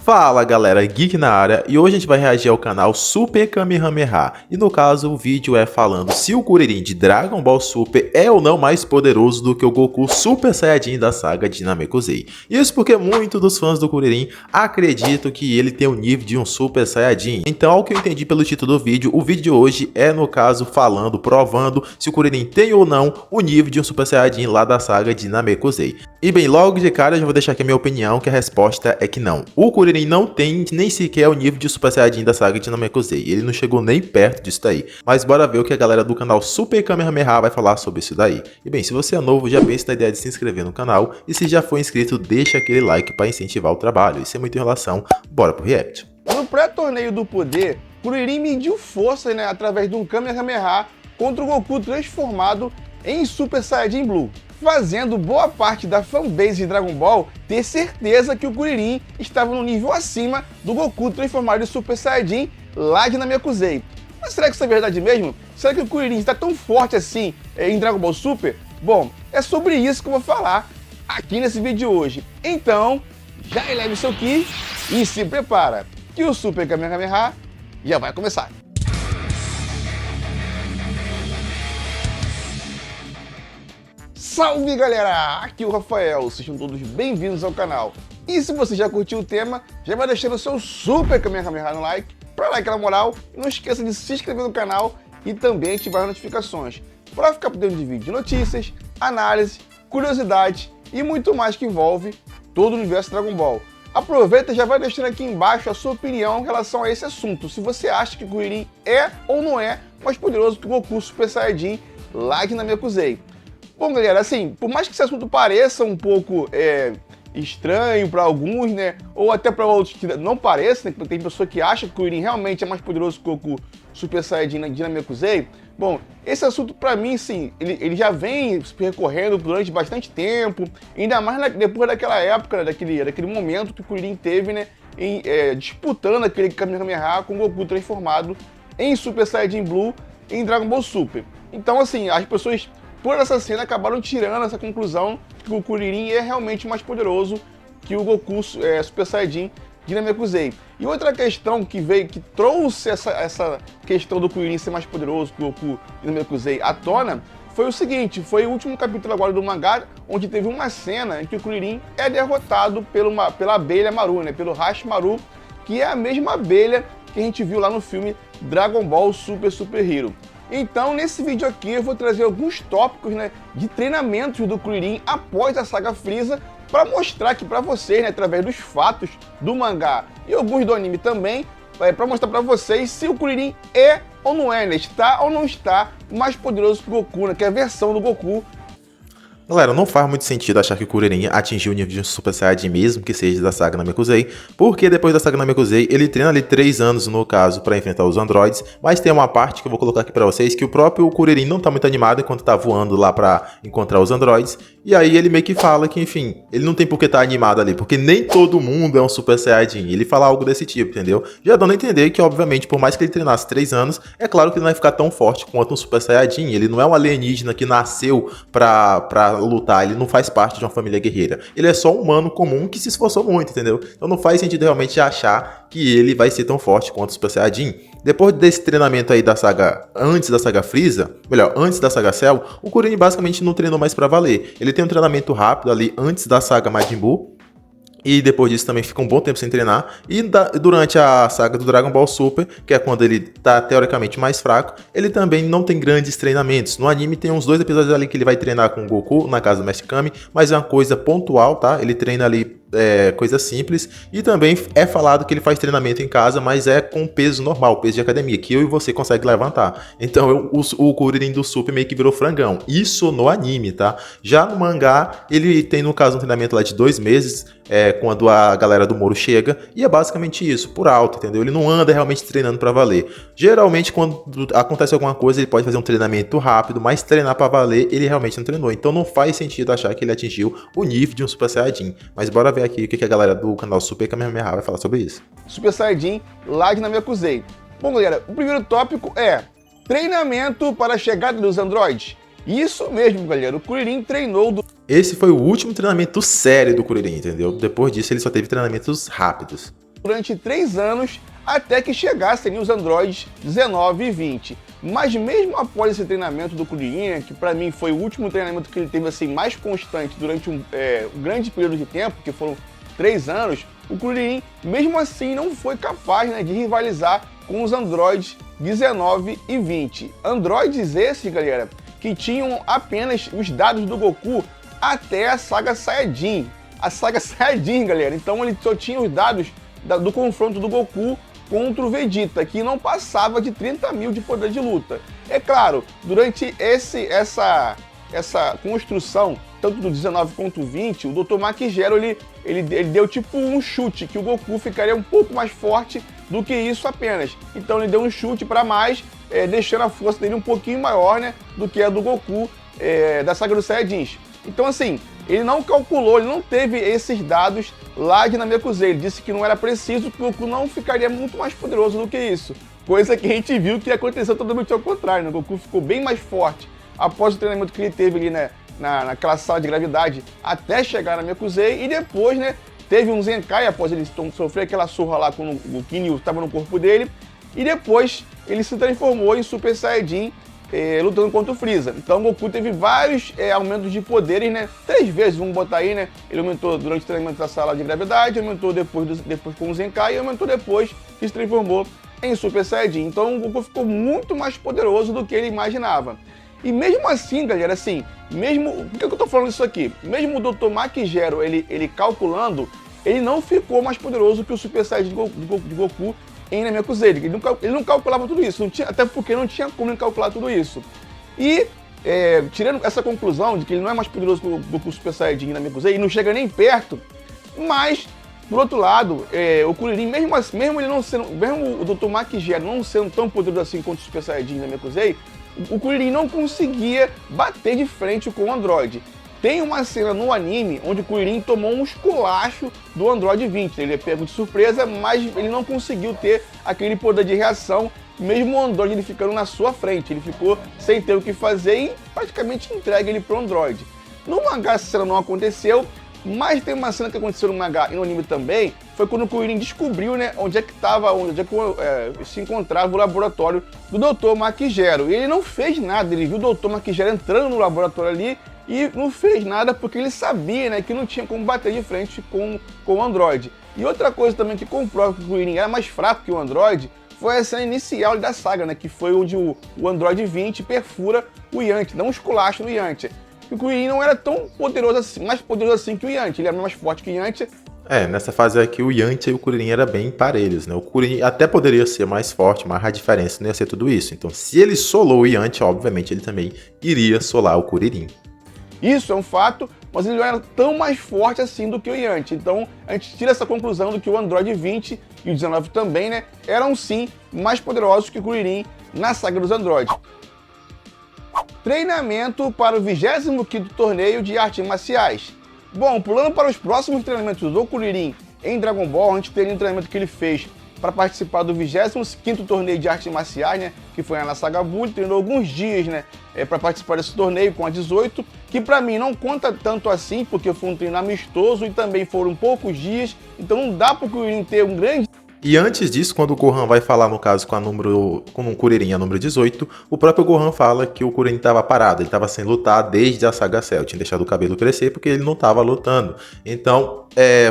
Fala galera, Geek na área, e hoje a gente vai reagir ao canal Super Kamehameha. E no caso o vídeo é falando se o Kuririn de Dragon Ball Super é ou não mais poderoso do que o Goku Super Saiyajin da saga de Namekusei. Isso porque muitos dos fãs do Kuririn acreditam que ele tem o nível de um Super Saiyajin. Então, ao que eu entendi pelo título do vídeo, o vídeo de hoje é no caso falando, provando se o Kuririn tem ou não o nível de um Super Saiyajin lá da saga de Namekusei. E bem, logo de cara eu já vou deixar aqui a minha opinião, que a resposta é que não. O Kuririn não tem nem sequer o nível de Super Saiyajin da saga de Namekusei. Ele não chegou nem perto disso daí. Mas bora ver o que a galera do canal Super Kamehameha vai falar sobre isso daí. E bem, se você é novo, já pense na ideia de se inscrever no canal. E se já for inscrito, deixa aquele like para incentivar o trabalho. E sem muita enrolação, bora pro react. No pré-torneio do poder, Kuririn mediu força, através de um Kamehameha contra o Goku transformado em Super Saiyajin Blue, fazendo boa parte da fanbase de Dragon Ball ter certeza que o Kuririn estava no nível acima do Goku transformado em Super Saiyajin lá de Namekusei. Mas será que isso é verdade mesmo? Será que o Kuririn está tão forte assim em Dragon Ball Super? Bom, é sobre isso que eu vou falar aqui nesse vídeo de hoje. Então, já eleve seu Ki e se prepara, que o Super Kamehameha já vai começar. Salve galera, aqui é o Rafael, sejam todos bem-vindos ao canal. E se você já curtiu o tema, já vai deixando o seu Super Kamehameha no like, para dar aquela moral, e não esqueça de se inscrever no canal e também ativar as notificações, para ficar por dentro de vídeos de notícias, análise, curiosidades e muito mais que envolve todo o universo Dragon Ball. Aproveita e já vai deixando aqui embaixo a sua opinião em relação a esse assunto, se você acha que o Kuririn é ou não é mais poderoso que o Goku Super Saiyajin lá de Namekusei. Bom, galera, assim, por mais que esse assunto pareça um pouco estranho para alguns, ou até para outros que não pareça, porque tem pessoa que acha que o Kuririn realmente é mais poderoso que o Goku Super Saiyajin de Namekusei. Bom, esse assunto para mim, sim, ele já vem se percorrendo durante bastante tempo, ainda mais depois daquela época, daquele momento que o Kuririn teve, disputando aquele Kamehameha com o Goku transformado em Super Saiyajin Blue em Dragon Ball Super. Então, assim, as pessoas por essa cena acabaram tirando essa conclusão que o Kuririn é realmente mais poderoso que o Goku Super Saiyajin de Namekusei. E outra questão que trouxe essa questão do Kuririn ser mais poderoso que o Goku de Namekusei à tona foi o seguinte: foi o último capítulo agora do mangá, onde teve uma cena em que o Kuririn é derrotado pela abelha Maru, pelo Hashmaru, que é a mesma abelha que a gente viu lá no filme Dragon Ball Super Super Hero. Então, nesse vídeo aqui, eu vou trazer alguns tópicos de treinamentos do Kuririn após a saga Frieza, para mostrar aqui para vocês, através dos fatos do mangá e alguns do anime também, para mostrar para vocês se o Kuririn é ou não é, está ou não está mais poderoso que o Goku, que é a versão do Goku. Galera, não faz muito sentido achar que o Kuririn atingiu o nível de um Super Saiyajin mesmo que seja da saga Namekusei, porque depois da saga Namekusei ele treina ali 3 anos no caso para enfrentar os androides, mas tem uma parte que eu vou colocar aqui para vocês que o próprio Kuririn não tá muito animado enquanto tá voando lá para encontrar os androides, e aí ele meio que fala que, enfim, ele não tem por que tá animado ali, porque nem todo mundo é um Super Saiyajin, ele fala algo desse tipo, entendeu? Já dando a entender que, obviamente, por mais que ele treinasse 3 anos, é claro que ele não vai ficar tão forte quanto um Super Saiyajin, ele não é um alienígena que nasceu pra lutar, ele não faz parte de uma família guerreira. Ele é só um humano comum que se esforçou muito, entendeu? Então não faz sentido realmente achar que ele vai ser tão forte quanto o Super Saiyajin. Depois desse treinamento aí da saga, antes da saga Frieza, melhor, antes da saga Cell, o Kuririn basicamente não treinou mais pra valer. Ele tem um treinamento rápido ali antes da saga Majin Buu, e depois disso também fica um bom tempo sem treinar. E durante a saga do Dragon Ball Super, que é quando ele tá teoricamente mais fraco, ele também não tem grandes treinamentos. No anime tem uns 2 episódios ali que ele vai treinar com o Goku na casa do Mestre Kami, mas é uma coisa pontual, tá? Ele treina ali coisa simples, e também é falado que ele faz treinamento em casa, mas é com peso normal, peso de academia, que eu e você consegue levantar. Então o Kuririn do Super meio que virou frangão. Isso no anime, tá? Já no mangá, ele tem no caso um treinamento lá de 2 meses, quando a galera do Moro chega, e é basicamente isso, por alto, entendeu? Ele não anda realmente treinando pra valer. Geralmente, quando acontece alguma coisa, ele pode fazer um treinamento rápido, mas treinar pra valer, ele realmente não treinou. Então não faz sentido achar que ele atingiu o nível de um Super Saiyajin. Mas bora ver aqui o que a galera do canal Super Kamehameha vai falar sobre isso. Super Saiyajin lá de Namekusei. Bom, galera, o primeiro tópico é treinamento para a chegada dos androides. Isso mesmo, galera, o Kuririn treinou Esse foi o último treinamento sério do Kuririn, entendeu? Depois disso ele só teve treinamentos rápidos. durante 3 anos até que chegassem os Androids 19 e 20. Mas mesmo após esse treinamento do Kuririn, que para mim foi o último treinamento que ele teve assim mais constante durante um grande período de tempo, que foram 3 anos, o Kuririn mesmo assim não foi capaz, né, de rivalizar com os Androids 19 e 20. Androids esses, galera, que tinham apenas os dados do Goku até a saga Saiyajin. A saga Saiyajin, galera. Então ele só tinha os dados do confronto do Goku contra o Vegeta, que não passava de 30 mil de poder de luta. É claro, durante essa construção, tanto do 19 quanto do 20, o Dr. Mach Zero, ele deu tipo um chute, que o Goku ficaria um pouco mais forte do que isso apenas. Então ele deu um chute para mais, deixando a força dele um pouquinho maior, né, do que a do Goku da saga dos Saiyajins. Então assim, ele não calculou, ele não teve esses dados lá de Namekusei. Ele disse que não era preciso, que o Goku não ficaria muito mais poderoso do que isso. Coisa que a gente viu que aconteceu totalmente ao contrário, né? O Goku ficou bem mais forte após o treinamento que ele teve ali, né, naquela sala de gravidade até chegar na Namekusei, e depois, né, teve um Zenkai após ele sofrer aquela surra lá quando o Kinyu estava no corpo dele, e depois ele se transformou em Super Saiyajin, lutando contra o Freeza. Então o Goku teve vários aumentos de poderes, né? 3 vezes, vamos botar aí, né? Ele aumentou durante o treinamento da sala de gravidade, aumentou depois com o Zenkai e aumentou depois que se transformou em Super Saiyajin. Então o Goku ficou muito mais poderoso do que ele imaginava. E mesmo assim, galera, assim, por que eu tô falando isso aqui? Mesmo o Dr. Mach Zero, ele calculando, ele não ficou mais poderoso que o Super Saiyajin de Goku em Namekusei. Ele não calculava tudo isso, até porque não tinha como ele calcular tudo isso. E, tirando essa conclusão de que ele não é mais poderoso que o Goku Super Saiyajin em Namekusei, e não chega nem perto, mas, por outro lado, o Kuririn, mesmo ele não sendo, mesmo o Dr. Mach Zero não sendo tão poderoso assim quanto o Super Saiyajin em Namekusei, o Kuririn não conseguia bater de frente com o Android. Tem uma cena no anime onde o Kuririn tomou um esculacho do Android 20. Ele é pego de surpresa, mas ele não conseguiu ter aquele poder de reação, mesmo o Android ele ficando na sua frente. Ele ficou sem ter o que fazer e praticamente entrega ele pro Android. No mangá essa cena não aconteceu, mas tem uma cena que aconteceu no mangá e no anime também, foi quando o Kuririn descobriu, né, onde é que se encontrava o laboratório do Dr. Mach Zero. E ele não fez nada, ele viu o Dr. Mach Zero entrando no laboratório ali e não fez nada porque ele sabia, né, que não tinha como bater de frente com o Android. E outra coisa também que comprova que o Kuririn era mais fraco que o Android foi a cena inicial da saga, né, que foi onde o Android 20 perfura o Yantia, dá um esculacho no Yantia. E o Kuririn não era tão poderoso assim, mais poderoso assim que o Yantia, ele era mais forte que o Yantia. Nessa fase aqui o Yantia e o Kuririn eram bem parelhos, né? O Kuririn até poderia ser mais forte, mas a diferença não ia ser tudo isso. Então, se ele solou o Yantia, obviamente ele também iria solar o Kuririn. Isso é um fato, mas ele não era tão mais forte assim do que o Yantia. Então, a gente tira essa conclusão do que o Android 20 e o 19 também, né, eram sim mais poderosos que o Kuririn na saga dos Androids. Treinamento para o 25º torneio de artes marciais. Bom, pulando para os próximos treinamentos do Kuririn em Dragon Ball, a gente tem um treinamento que ele fez para participar do 25º torneio de artes marciais, né, que foi na saga Buu. Ele treinou alguns dias, né, para participar desse torneio com a 18, que para mim não conta tanto assim, porque foi um treino amistoso e também foram poucos dias, então não dá para o Kuririn ter um grande... E antes disso, quando o Gohan vai falar, no caso, com um Kuririn, a número 18, o próprio Gohan fala que o Kuririn estava parado, ele estava sem lutar desde a saga Cell, tinha deixado o cabelo crescer porque ele não estava lutando. Então,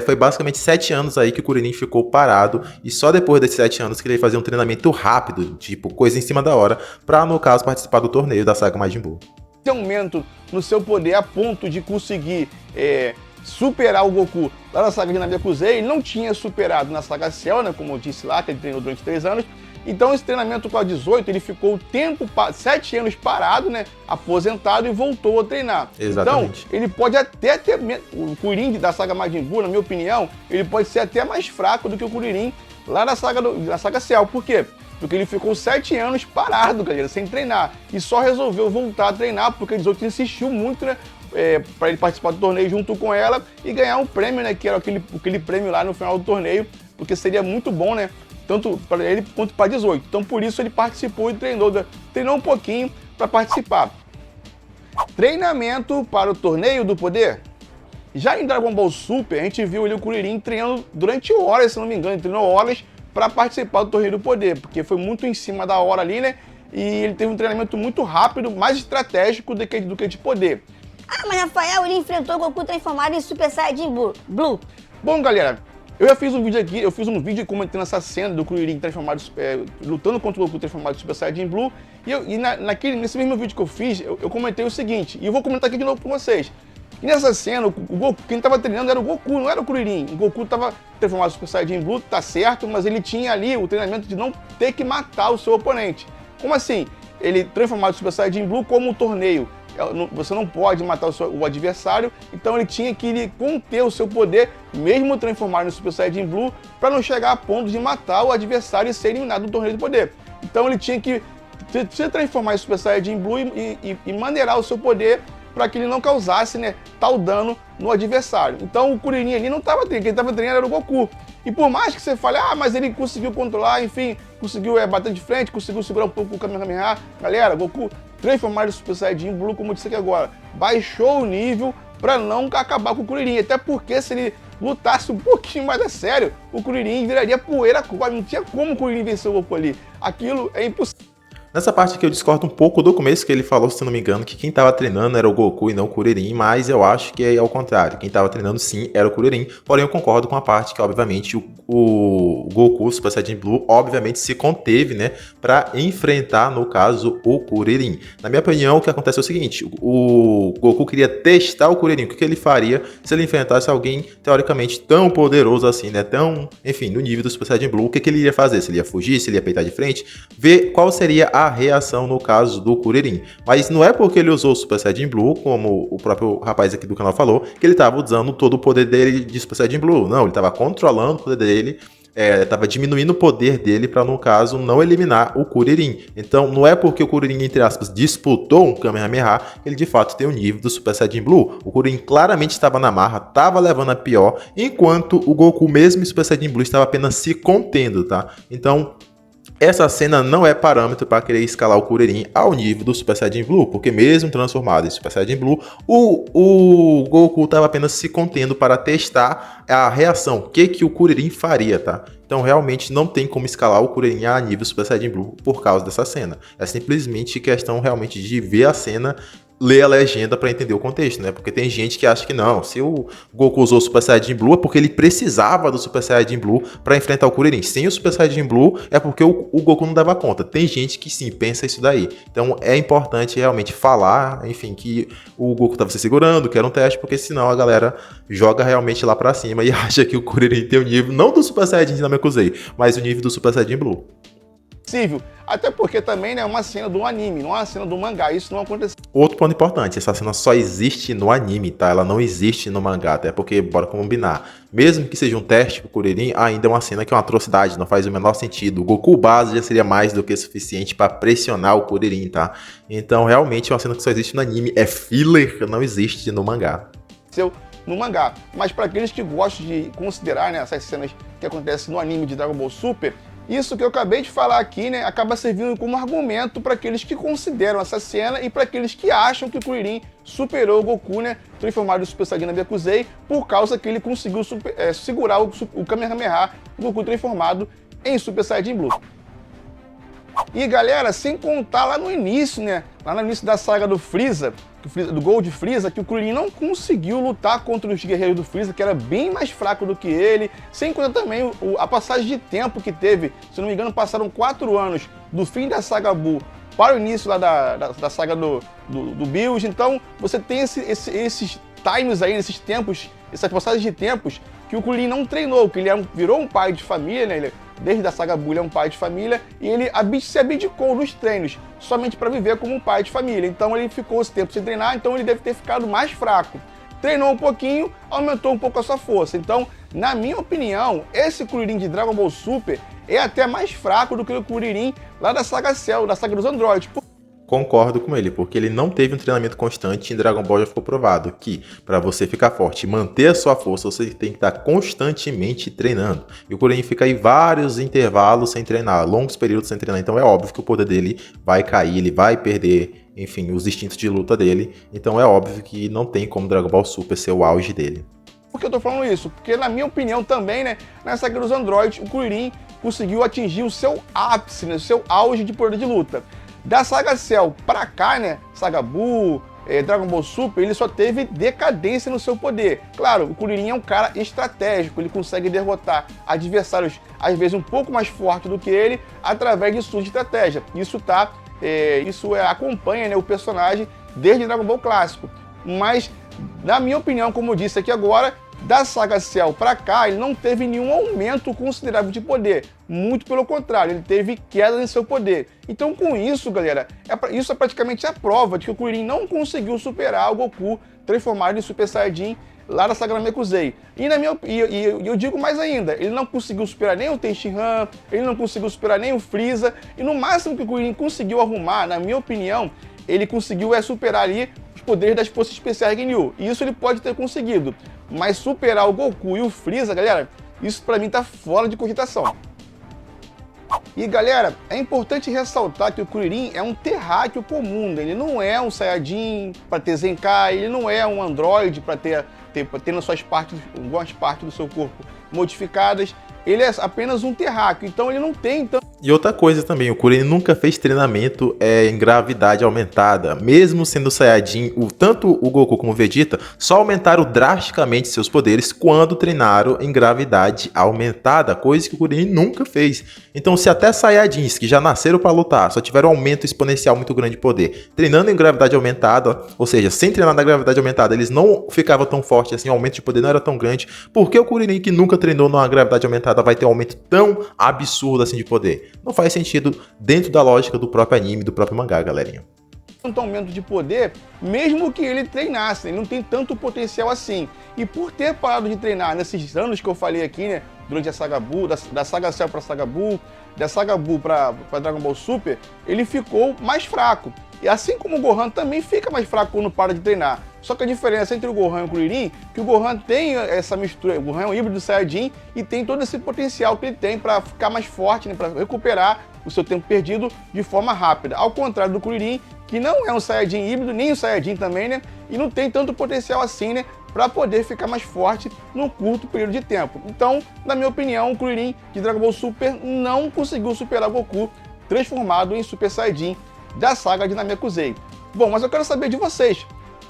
foi basicamente 7 anos aí que o Kuririn ficou parado, e só depois desses 7 anos que ele fazia um treinamento rápido, tipo, coisa em cima da hora, para, no caso, participar do torneio da saga Majin Buu. Tem aumento no seu poder a ponto de conseguir... superar o Goku lá na saga de Namekusei. Ele não tinha superado na saga Cell, né, como eu disse lá, que ele treinou durante 3 anos. Então esse treinamento com a 18, ele ficou 7 anos parado, né, aposentado, e voltou a treinar. Exatamente. Então ele pode até ter, o Kuririn da saga Majin Buu, na minha opinião, ele pode ser até mais fraco do que o Kuririn lá na saga Cell. Por quê? Porque ele ficou 7 anos parado, galera, sem treinar, e só resolveu voltar a treinar porque a 18 insistiu muito, né, para ele participar do torneio junto com ela e ganhar um prêmio, né, que era aquele prêmio lá no final do torneio, porque seria muito bom, né, tanto para ele quanto para 18. Então por isso ele participou e treinou um pouquinho para participar. Treinamento para o Torneio do Poder. Já em Dragon Ball Super, a gente viu ali o Kuririn treinando durante horas, se não me engano, ele treinou horas para participar do Torneio do Poder, porque foi muito em cima da hora ali, né? E ele teve um treinamento muito rápido, mais estratégico do que de poder. Ah, mas Rafael, ele enfrentou o Goku transformado em Super Saiyajin Blue. Bom, galera, eu já fiz um vídeo aqui, eu comentando essa cena do Kuririn transformado, lutando contra o Goku transformado em Super Saiyajin Blue, nesse mesmo vídeo que eu fiz, eu comentei o seguinte, e eu vou comentar aqui de novo com vocês. E nessa cena, o Goku, quem tava treinando era o Goku, não era o Kuririn. O Goku tava transformado em Super Saiyajin Blue, tá certo, mas ele tinha ali o treinamento de não ter que matar o seu oponente. Como assim? Ele transformado em Super Saiyajin Blue como um torneio. Você não pode matar o adversário, então ele tinha que conter o seu poder, mesmo transformado no Super Saiyajin Blue, para não chegar a ponto de matar o adversário e ser eliminado do torneio de poder. Então ele tinha que se transformar em Super Saiyajin Blue e maneirar o seu poder para que ele não causasse, né, tal dano no adversário. Então o Kuririn ali não estava treinando, quem estava treinando era o Goku. E por mais que você fale, mas ele conseguiu controlar, enfim, conseguiu bater de frente, conseguiu segurar um pouco o Kamehameha, galera, Goku transformar o Super Saiyajin Blue, como eu disse aqui agora, baixou o nível para não acabar com o Kuririn, até porque se ele lutasse um pouquinho mais a sério, o Kuririn viraria poeira, não tinha como o Kuririn vencer o Goku ali, aquilo é impossível. Nessa parte aqui eu discordo um pouco do começo, que ele falou, se não me engano, que quem estava treinando era o Goku e não o Kuririn, mas eu acho que é ao contrário. Quem estava treinando sim era o Kuririn, porém eu concordo com a parte que, obviamente, o Goku Super Saiyajin Blue, obviamente, se conteve, né, para enfrentar, no caso, o Kuririn. Na minha opinião, o que acontece é o seguinte, o Goku queria testar o Kuririn, o que ele faria se ele enfrentasse alguém, teoricamente, tão poderoso assim, né, tão, enfim, no nível do Super Saiyajin Blue, o que ele iria fazer? Se ele ia fugir, se ele ia peitar de frente, ver qual seria a reação no caso do Kuririn. Mas não é porque ele usou o Super Saiyajin Blue, como o próprio rapaz aqui do canal falou, que ele estava usando todo o poder dele de Super Saiyajin Blue. Não, ele estava controlando o poder dele, estava diminuindo o poder dele para, no caso, não eliminar o Kuririn. Então, não é porque o Kuririn, entre aspas, disputou um Kamehameha, que ele de fato tem o nível do Super Saiyajin Blue. O Kuririn claramente estava na marra, estava levando a pior, enquanto o Goku, mesmo em Super Saiyajin Blue, estava apenas se contendo, tá? Então, essa cena não é parâmetro para querer escalar o Kuririn ao nível do Super Saiyajin Blue, porque mesmo transformado em Super Saiyajin Blue, o Goku estava apenas se contendo para testar a reação, o que o Kuririn faria, tá? Então realmente não tem como escalar o Kuririn a nível Super Saiyajin Blue por causa dessa cena. É simplesmente questão realmente de ver a cena, ler a legenda para entender o contexto, né? Porque tem gente que acha que não, se o Goku usou o Super Saiyajin Blue é porque ele precisava do Super Saiyajin Blue para enfrentar o Kuririn. Sem o Super Saiyajin Blue é porque o Goku não dava conta. Tem gente que sim, pensa isso daí. Então é importante realmente falar, enfim, que o Goku estava se segurando, que era um teste, porque senão a galera joga realmente lá para cima e acha que o Kuririn tem o nível, não do Super Saiyajin de Namekusei, mas o nível do Super Saiyajin Blue. Possível. Até porque também, né, é uma cena do anime, não é uma cena do mangá, isso não aconteceu. Outro ponto importante, essa cena só existe no anime, tá? Ela não existe no mangá, até porque, bora combinar, mesmo que seja um teste pro Kuririn, ainda é uma cena que é uma atrocidade, não faz o menor sentido. O Goku base já seria mais do que suficiente para pressionar o Kuririn, tá? Então, realmente, é uma cena que só existe no anime, é filler, não existe no mangá. No mangá, mas para aqueles que gostam de considerar, né, essas cenas que acontecem no anime de Dragon Ball Super, isso que eu acabei de falar aqui, né, acaba servindo como argumento para aqueles que consideram essa cena e para aqueles que acham que o Kuririn superou o Goku, né, transformado em Super Saiyajin Namekusei, por causa que ele conseguiu segurar o Kamehameha, o Goku transformado em Super Saiyajin Blue. E galera, sem contar lá no início, né, lá no início da saga do Freeza, do Gold Freeza, que o Kuririn não conseguiu lutar contra os guerreiros do Freeza, que era bem mais fraco do que ele, sem contar também a passagem de tempo que teve, se não me engano passaram 4 anos do fim da saga Buu para o início lá da saga do Bills, então você tem esses times aí, esses tempos, essas passagens de tempos que o Kuririn não treinou, que ele virou um pai de família, né, desde a saga Buu ele é um pai de família, e ele se abdicou nos treinos, somente para viver como um pai de família. Então ele ficou esse tempo sem treinar, então ele deve ter ficado mais fraco. Treinou um pouquinho, aumentou um pouco a sua força. Então, na minha opinião, esse Kuririn de Dragon Ball Super é até mais fraco do que o Kuririn lá da saga Cell, da saga dos androides. Concordo com ele, porque ele não teve um treinamento constante. Em Dragon Ball já ficou provado que para você ficar forte e manter a sua força, você tem que estar constantemente treinando. E o Kuririn fica aí vários intervalos sem treinar, longos períodos sem treinar, então é óbvio que o poder dele vai cair, ele vai perder enfim, os instintos de luta dele. Então é óbvio que não tem como Dragon Ball Super ser o auge dele. Por que eu tô falando isso? Porque na minha opinião também, né, na saga dos androides, o Kuririn conseguiu atingir o seu ápice, né, o seu auge de poder de luta. Da saga Cell pra cá, né, saga Buu, Dragon Ball Super, ele só teve decadência no seu poder. Claro, o Kuririn é um cara estratégico, ele consegue derrotar adversários às vezes um pouco mais fortes do que ele através de sua estratégia. Isso acompanha, né, o personagem desde Dragon Ball clássico. Mas, na minha opinião, como eu disse aqui agora, da saga Cell pra cá, ele não teve nenhum aumento considerável de poder. Muito pelo contrário, ele teve queda em seu poder. Então, com isso, galera, isso é praticamente a prova de que o Kuririn não conseguiu superar o Goku transformado em Super Saiyajin lá na saga Namekusei. E eu digo mais ainda, ele não conseguiu superar nem o Tenshinhan, ele não conseguiu superar nem o Freeza, e no máximo que o Kuririn conseguiu arrumar, na minha opinião, ele conseguiu superar ali os poderes das forças especiais Ginyu. E isso ele pode ter conseguido. Mas superar o Goku e o Freeza, galera, isso pra mim tá fora de cogitação. E galera, é importante ressaltar que o Kuririn é um terráqueo comum, ele não é um Saiyajin para ter Zenkai, ele não é um androide para ter algumas partes do seu corpo modificadas, ele é apenas um terráqueo, então ele não tem E outra coisa também, o Kuririn nunca fez treinamento em gravidade aumentada. Mesmo sendo Saiyajin, tanto o Goku como o Vegeta só aumentaram drasticamente seus poderes quando treinaram em gravidade aumentada, coisa que o Kuririn nunca fez. Então se até Saiyajins que já nasceram para lutar, só tiveram um aumento exponencial muito grande de poder, treinando em gravidade aumentada, ou seja, sem treinar na gravidade aumentada, eles não ficavam tão fortes assim, o aumento de poder não era tão grande, por que o Kuririn que nunca treinou numa gravidade aumentada vai ter um aumento tão absurdo assim de poder? Não faz sentido dentro da lógica do próprio anime, do próprio mangá, galerinha. Tanto aumento de poder, mesmo que ele treinasse, ele não tem tanto potencial assim. E por ter parado de treinar nesses anos que eu falei aqui, né, durante a saga Buu, da saga Cell pra saga Buu, da saga Buu pra Dragon Ball Super, ele ficou mais fraco. E assim como o Gohan também fica mais fraco quando para de treinar. Só que a diferença entre o Gohan e o Kuririn, que o Gohan tem essa mistura, o Gohan é um híbrido Saiyajin e tem todo esse potencial que ele tem para ficar mais forte, né, para recuperar o seu tempo perdido de forma rápida. Ao contrário do Kuririn, que não é um Saiyajin híbrido, nem um Saiyajin também, né, e não tem tanto potencial assim, né, para poder ficar mais forte num curto período de tempo. Então, na minha opinião, o Kuririn de Dragon Ball Super não conseguiu superar o Goku transformado em Super Saiyajin da saga de Namekusei. Bom, mas eu quero saber de vocês.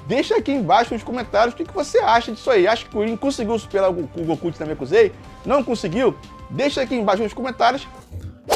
Deixa aqui embaixo nos comentários o que você acha disso aí. Acha que o Kuririn conseguiu superar o Goku de Namekusei? Não conseguiu? Deixa aqui embaixo nos comentários.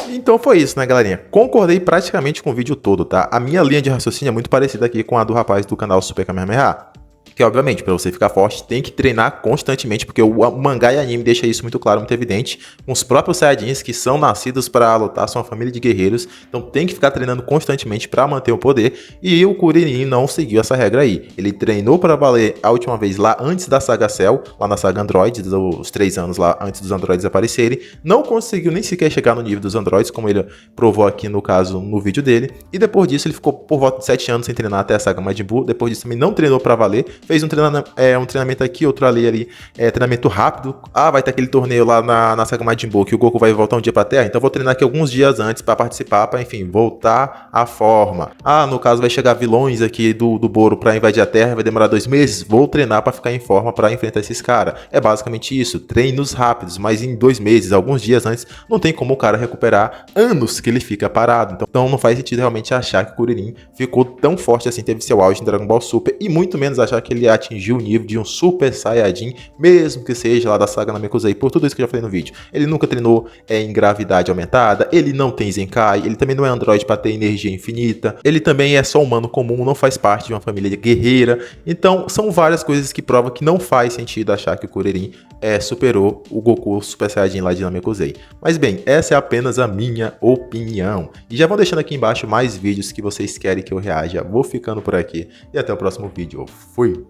Então foi isso, né, galerinha? Concordei praticamente com o vídeo todo, tá? A minha linha de raciocínio é muito parecida aqui com a do rapaz do canal Super Kamehameha. Que, obviamente, para você ficar forte, tem que treinar constantemente, porque o mangá e anime deixa isso muito claro, muito evidente. Com os próprios Saiyajins que são nascidos para lutar, são uma família de guerreiros, então tem que ficar treinando constantemente para manter o poder. E o Kuririn não seguiu essa regra aí. Ele treinou para valer a última vez lá antes da saga Cell, lá na saga Android, dos 3 anos lá antes dos androides aparecerem. Não conseguiu nem sequer chegar no nível dos androides, como ele provou aqui no caso no vídeo dele. E depois disso ele ficou por volta de 7 anos sem treinar até a saga Majin Buu. Depois disso também não treinou para valer. Fez um treinamento aqui, outro ali, treinamento rápido. Ah, vai ter aquele torneio lá na saga Majin Buu, que o Goku vai voltar um dia pra Terra, então vou treinar aqui alguns dias antes pra participar, pra, enfim, voltar à forma. Ah, no caso vai chegar vilões aqui do Boro pra invadir a Terra, vai demorar 2 meses, vou treinar pra ficar em forma pra enfrentar esses caras. É basicamente isso, treinos rápidos, mas em 2 meses, alguns dias antes, não tem como o cara recuperar anos que ele fica parado. Então não faz sentido realmente achar que o Kuririn ficou tão forte assim, teve seu auge em Dragon Ball Super, e muito menos achar que ele atingiu o nível de um Super Saiyajin, mesmo que seja lá da saga Namekusei, por tudo isso que eu já falei no vídeo. Ele nunca treinou em gravidade aumentada, ele não tem Zenkai, ele também não é androide para ter energia infinita, ele também é só humano comum, não faz parte de uma família guerreira. Então são várias coisas que provam que não faz sentido achar que o Kuririn superou o Goku Super Saiyajin lá de Namekusei. Mas bem, essa é apenas a minha opinião. E já vão deixando aqui embaixo mais vídeos que vocês querem que eu reaja. Vou ficando por aqui e até o próximo vídeo. Fui!